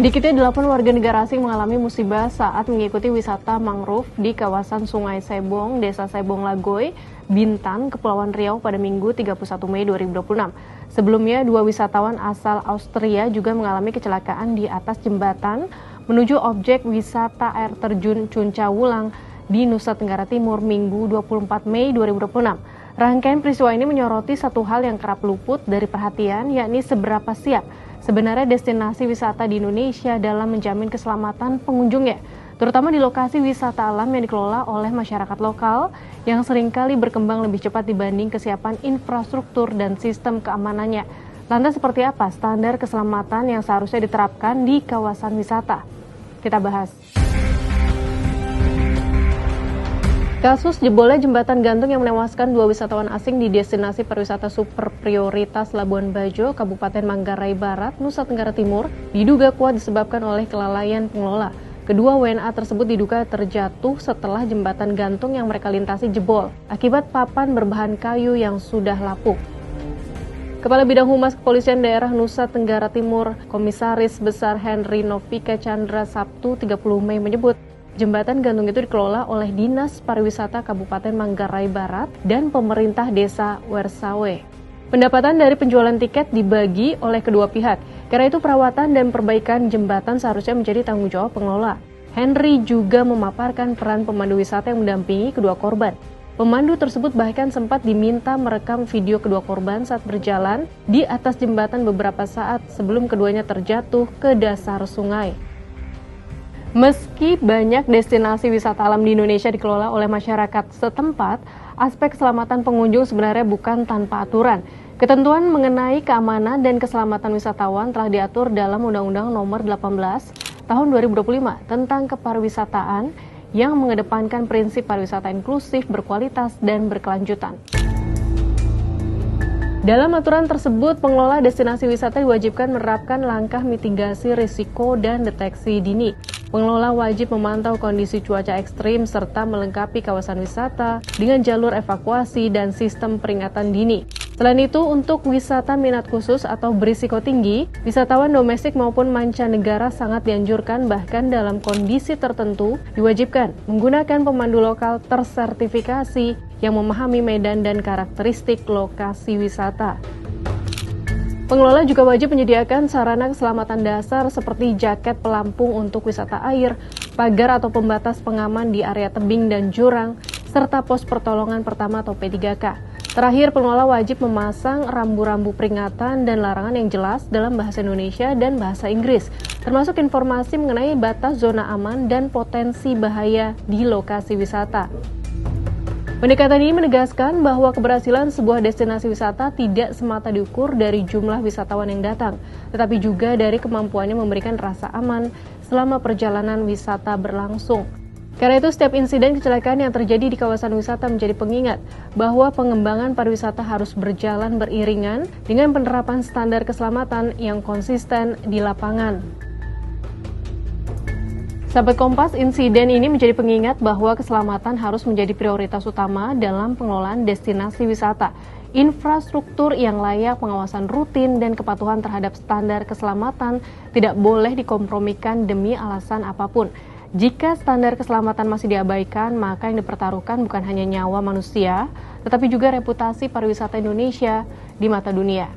Sedikitnya 8 warga negara asing mengalami musibah saat mengikuti wisata mangrove di kawasan Sungai Sebong, Desa Sebong Lagoy, Bintan, Kepulauan Riau pada Minggu 31 Mei 2026. Sebelumnya, 2 wisatawan asal Austria juga mengalami kecelakaan di atas jembatan menuju objek wisata air terjun Cunca Wulang di Nusa Tenggara Timur Minggu 24 Mei 2026. Rangkaian peristiwa ini menyoroti satu hal yang kerap luput dari perhatian, yakni seberapa siap sebenarnya destinasi wisata di Indonesia dalam menjamin keselamatan pengunjungnya, terutama di lokasi wisata alam yang dikelola oleh masyarakat lokal yang seringkali berkembang lebih cepat dibanding kesiapan infrastruktur dan sistem keamanannya. Lantas seperti apa standar keselamatan yang seharusnya diterapkan di kawasan wisata? Kita bahas. Kasus jebolnya jembatan gantung yang menewaskan 2 wisatawan asing di destinasi pariwisata super prioritas Labuan Bajo, Kabupaten Manggarai Barat, Nusa Tenggara Timur, diduga kuat disebabkan oleh kelalaian pengelola. Kedua WNA tersebut diduga terjatuh setelah jembatan gantung yang mereka lintasi jebol akibat papan berbahan kayu yang sudah lapuk. Kepala Bidang Humas Kepolisian Daerah Nusa Tenggara Timur, Komisaris Besar Henry Novika Chandra Sabtu 30 Mei menyebut, jembatan gantung itu dikelola oleh Dinas Pariwisata Kabupaten Manggarai Barat dan pemerintah desa Wersawe. Pendapatan dari penjualan tiket dibagi oleh kedua pihak. Karena itu perawatan dan perbaikan jembatan seharusnya menjadi tanggung jawab pengelola. Henry juga memaparkan peran pemandu wisata yang mendampingi kedua korban. Pemandu tersebut bahkan sempat diminta merekam video kedua korban saat berjalan di atas jembatan beberapa saat sebelum keduanya terjatuh ke dasar sungai. Meski banyak destinasi wisata alam di Indonesia dikelola oleh masyarakat setempat, aspek keselamatan pengunjung sebenarnya bukan tanpa aturan. Ketentuan mengenai keamanan dan keselamatan wisatawan telah diatur dalam Undang-Undang Nomor 18 Tahun 2025 tentang Kepariwisataan yang mengedepankan prinsip pariwisata inklusif, berkualitas, dan berkelanjutan. Dalam aturan tersebut, pengelola destinasi wisata diwajibkan menerapkan langkah mitigasi risiko dan deteksi dini. Pengelola wajib memantau kondisi cuaca ekstrim serta melengkapi kawasan wisata dengan jalur evakuasi dan sistem peringatan dini. Selain itu, untuk wisata minat khusus atau berisiko tinggi, wisatawan domestik maupun mancanegara sangat dianjurkan bahkan dalam kondisi tertentu diwajibkan menggunakan pemandu lokal tersertifikasi yang memahami medan dan karakteristik lokasi wisata. Pengelola juga wajib menyediakan sarana keselamatan dasar seperti jaket pelampung untuk wisata air, pagar atau pembatas pengaman di area tebing dan jurang, serta pos pertolongan pertama atau P3K. Terakhir, pengelola wajib memasang rambu-rambu peringatan dan larangan yang jelas dalam bahasa Indonesia dan bahasa Inggris, termasuk informasi mengenai batas zona aman dan potensi bahaya di lokasi wisata. Pendekatan ini menegaskan bahwa keberhasilan sebuah destinasi wisata tidak semata diukur dari jumlah wisatawan yang datang, tetapi juga dari kemampuannya memberikan rasa aman selama perjalanan wisata berlangsung. Karena itu, setiap insiden kecelakaan yang terjadi di kawasan wisata menjadi pengingat bahwa pengembangan pariwisata harus berjalan beriringan dengan penerapan standar keselamatan yang konsisten di lapangan. Sahabat Kompas, insiden ini menjadi pengingat bahwa keselamatan harus menjadi prioritas utama dalam pengelolaan destinasi wisata. Infrastruktur yang layak, pengawasan rutin, dan kepatuhan terhadap standar keselamatan tidak boleh dikompromikan demi alasan apapun. Jika standar keselamatan masih diabaikan, maka yang dipertaruhkan bukan hanya nyawa manusia, tetapi juga reputasi pariwisata Indonesia di mata dunia.